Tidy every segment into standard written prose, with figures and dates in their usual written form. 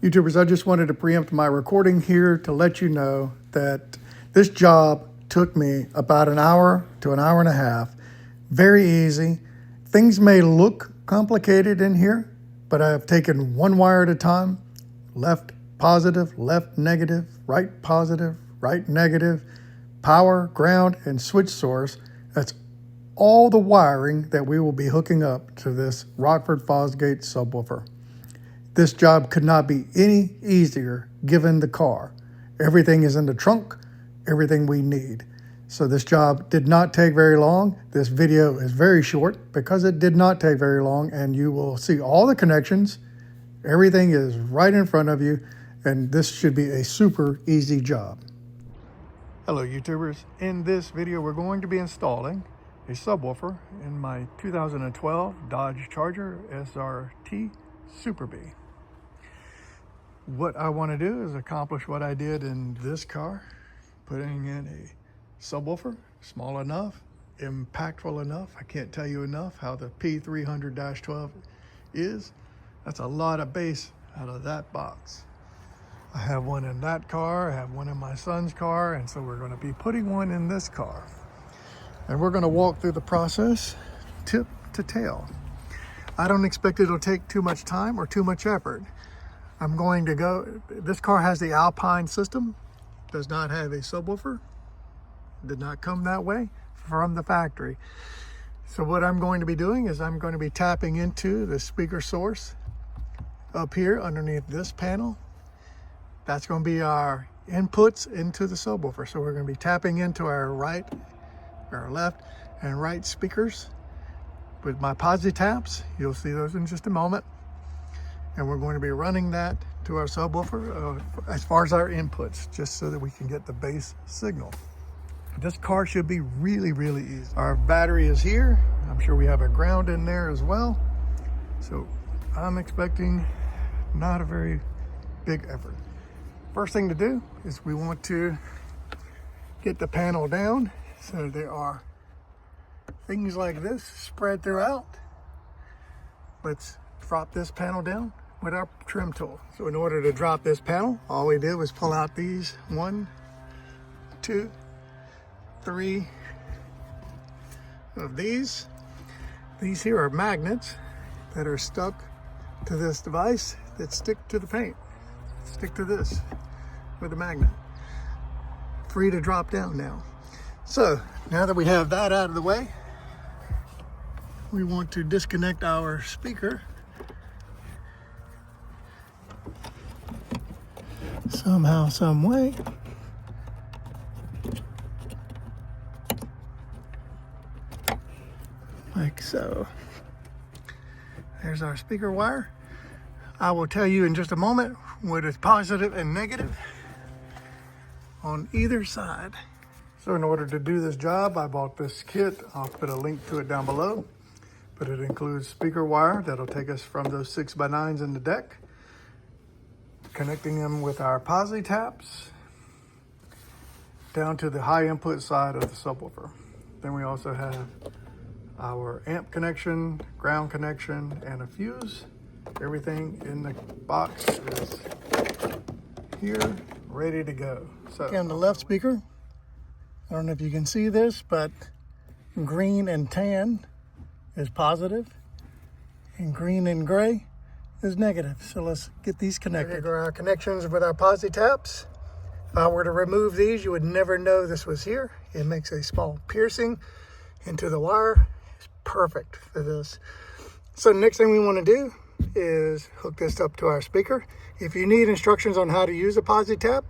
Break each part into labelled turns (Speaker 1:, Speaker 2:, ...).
Speaker 1: YouTubers, I just wanted to preempt my recording here to let you know that this job took me about an hour to an hour and a half. Very easy. Things may look complicated in here, but I've taken one wire at a time. Left positive, left negative, right positive, right negative, power, ground, and switch source. That's all the wiring that we will be hooking up to this Rockford Fosgate subwoofer. This job could not be any easier given the car. Everything is in the trunk, everything we need. So this job did not take very long. This video is very short because it did not take very long, and you will see all the connections. Everything is right in front of you, and this should be a super easy job. Hello YouTubers, in this video we're going to be installing a subwoofer in my 2012 Dodge Charger SRT SuperBee. What I want to do is accomplish what I did in this car, putting in a subwoofer, small enough, impactful enough. I can't tell you enough how the P300-12 is. That's a lot of bass out of that box. I have one in that car, I have one in my son's car, and so we're going to be putting one in this car. And we're going to walk through the process tip to tail. I don't expect it'll take too much time or too much effort. I'm going to go, this car has the Alpine system, does not have a subwoofer, did not come that way from the factory. So what I'm going to be doing is I'm going to be tapping into the speaker source up here underneath this panel. That's going to be our inputs into the subwoofer. So we're going to be tapping into our right, our left and right speakers with my posi taps. You'll see those in just a moment. And we're going to be running that to our subwoofer as far as our inputs, just so that we can get the bass signal. This car should be really, really easy. Our battery is here. I'm sure we have a ground in there as well. So I'm expecting not a very big effort. First thing to do is we want to get the panel down so there are things like this spread throughout. Let's drop this panel down with our trim tool. So in order to drop this panel, all we did was pull out these 1, 2, 3 of these. These here are magnets that are stuck to this device that stick to the paint. Stick to this with a magnet. Free to drop down now. So now that we have that out of the way, we want to disconnect our speaker somehow, some way. Like so. There's our speaker wire. I will tell you in just a moment what is positive and negative on either side. So in order to do this job, I bought this kit. I'll put a link to it down below. But it includes speaker wire that'll take us from those 6x9s in the deck, connecting them with our posi taps down to the high input side of the subwoofer. Then we also have our amp connection, ground connection, and a fuse. Everything in the box is here, ready to go. So on the left speaker, I don't know if you can see this, but green and tan is positive, and green and gray is negative. So let's get these connected. Here are our connections with our posi taps. If I were to remove these, you would never know this was here. It makes a small piercing into the wire. It's perfect for this. So the next thing we want to do is hook this up to our speaker. If you need instructions on how to use a posi tap,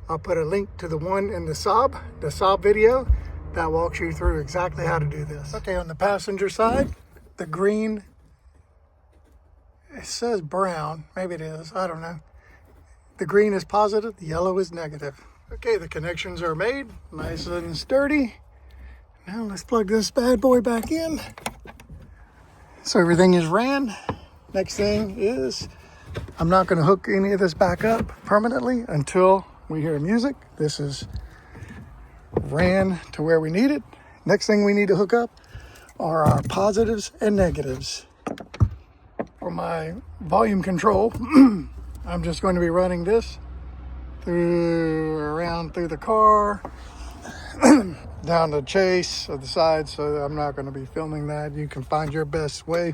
Speaker 1: I'll put a link to the one in the Saab video that walks you through exactly how to do this. Okay, on the passenger side, the green, it says brown, maybe it is, I don't know. The green is positive, the yellow is negative. Okay, the connections are made, nice and sturdy. Now let's plug this bad boy back in. So everything is ran. Next thing is, I'm not gonna hook any of this back up permanently until we hear music. This is ran to where we need it. Next thing we need to hook up are our positives and negatives. For my volume control, I'm just going to be running this around through the car, down the chase of the side, so I'm not going to be filming that. You can find your best way.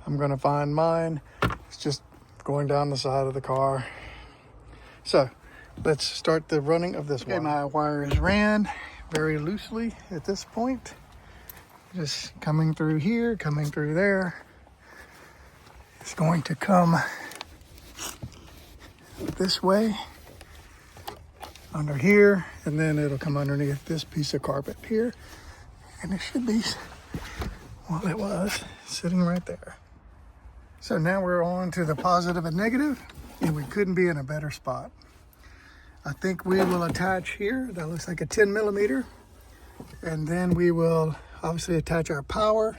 Speaker 1: I'm going to find mine. It's just going down the side of the car. So let's start the running of this wire. My wire is ran very loosely at this point. Just coming through here, coming through there. It's going to come this way, under here, and then it'll come underneath this piece of carpet here. And it should be, well, it was sitting right there. So now we're on to the positive and negative, and we couldn't be in a better spot. I think we will attach here. That looks like a 10 millimeter. And then we will obviously attach our power.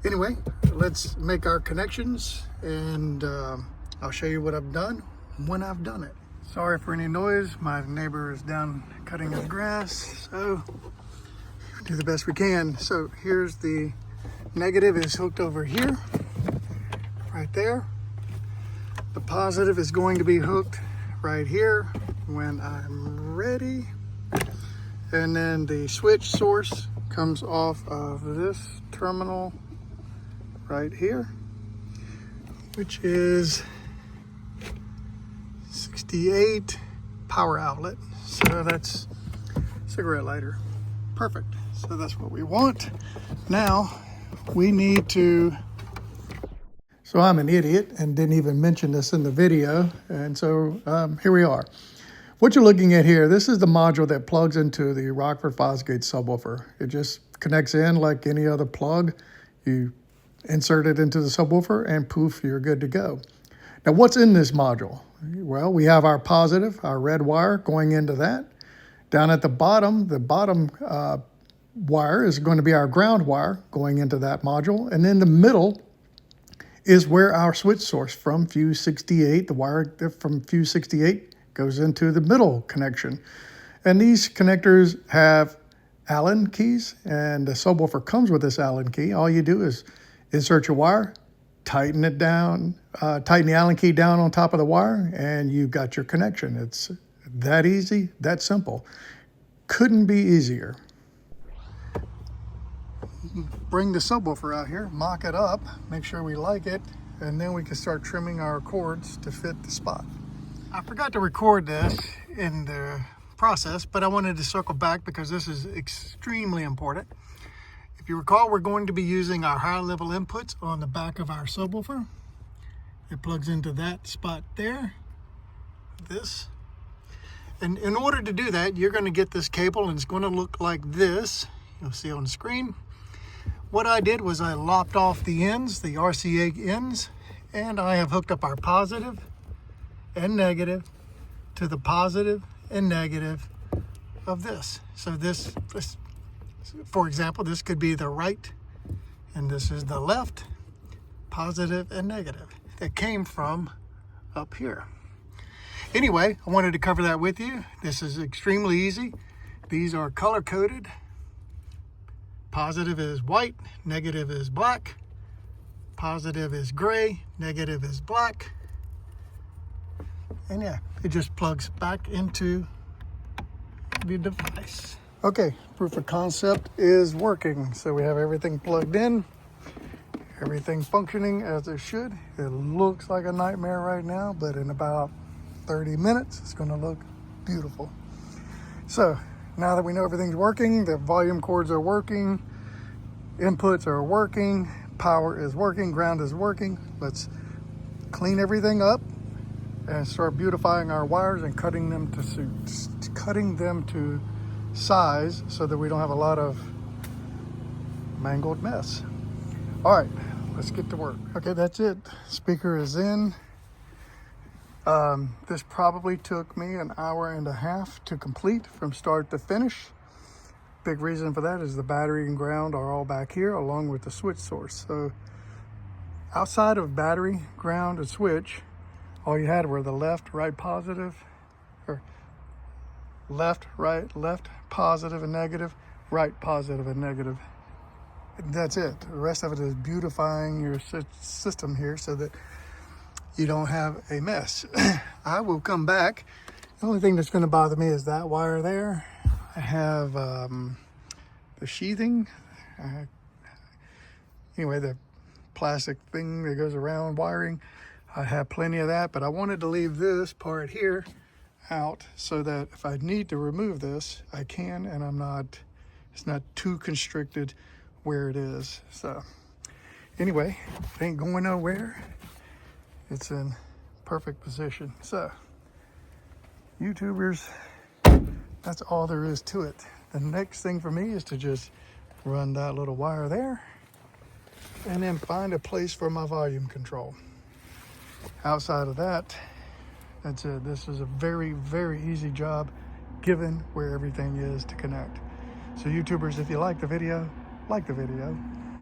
Speaker 1: Anyway, let's make our connections, and I'll show you what I've done when I've done it. Sorry for any noise. My neighbor is down cutting his grass, so do the best we can. So here's the negative is hooked over here, right there. The positive is going to be hooked right here when I'm ready. And then the switch source comes off of this terminal right here, which is 68 power outlet. So that's cigarette lighter. Perfect. So that's what we want. Now we need to, so I'm an idiot and didn't even mention this in the video. And so here we are. What you're looking at here, this is the module that plugs into the Rockford Fosgate subwoofer. It just connects in like any other plug. You insert it into the subwoofer and poof, you're good to go. Now what's in this module? Well, we have our positive, our red wire going into that. Down at the bottom wire is going to be our ground wire going into that module. And in the middle is where our switch source from fuse 68, the wire from fuse 68 goes into the middle connection. And these connectors have Allen keys, and the subwoofer comes with this Allen key. All you do is insert your wire, tighten it down, tighten the Allen key down on top of the wire, and you've got your connection. It's that easy, that simple. Couldn't be easier. Bring the subwoofer out here, mock it up, make sure we like it, and then we can start trimming our cords to fit the spot. I forgot to record this in the process, but I wanted to circle back because this is extremely important. If you recall, we're going to be using our higher level inputs on the back of our subwoofer. It plugs into that spot there, this. And in order to do that, you're going to get this cable, and it's going to look like this. You'll see on the screen. What I did was I lopped off the ends, the RCA ends, and I have hooked up our positive and negative to the positive and negative of this. So this, for example, this could be the right, and this is the left, positive and negative. That came from up here. Anyway, I wanted to cover that with you. This is extremely easy. These are color coded. Positive is white, negative is black. Positive is gray, negative is black. And yeah, it just plugs back into the device. Okay, proof of concept is working. So we have everything plugged in, everything functioning as it should. It looks like a nightmare right now, but in about 30 minutes, it's gonna look beautiful. So now that we know everything's working, the volume cords are working, inputs are working, power is working, ground is working, let's clean everything up and start beautifying our wires and cutting them to size so that we don't have a lot of mangled mess. All right, let's get to work. Okay, that's it. Speaker is in. This probably took me an hour and a half to complete from start to finish. Big reason for that is the battery and ground are all back here along with the switch source. So outside of battery, ground, and switch, all you had were the left, right, positive, or left, right, left, positive and negative, right, positive and negative. And that's it. The rest of it is beautifying your system here so that you don't have a mess. I will come back. The only thing that's going to bother me is that wire there. I have the sheathing. Anyway, the plastic thing that goes around wiring. I have plenty of that, but I wanted to leave this part here out so that if I need to remove this, I can, and it's not too constricted where it is. So anyway, it ain't going nowhere. It's in perfect position. So YouTubers, that's all there is to it. The next thing for me is to just run that little wire there and then find a place for my volume control. Outside of that, that's it. This is a very, very easy job given where everything is to connect. So YouTubers, if you like the video,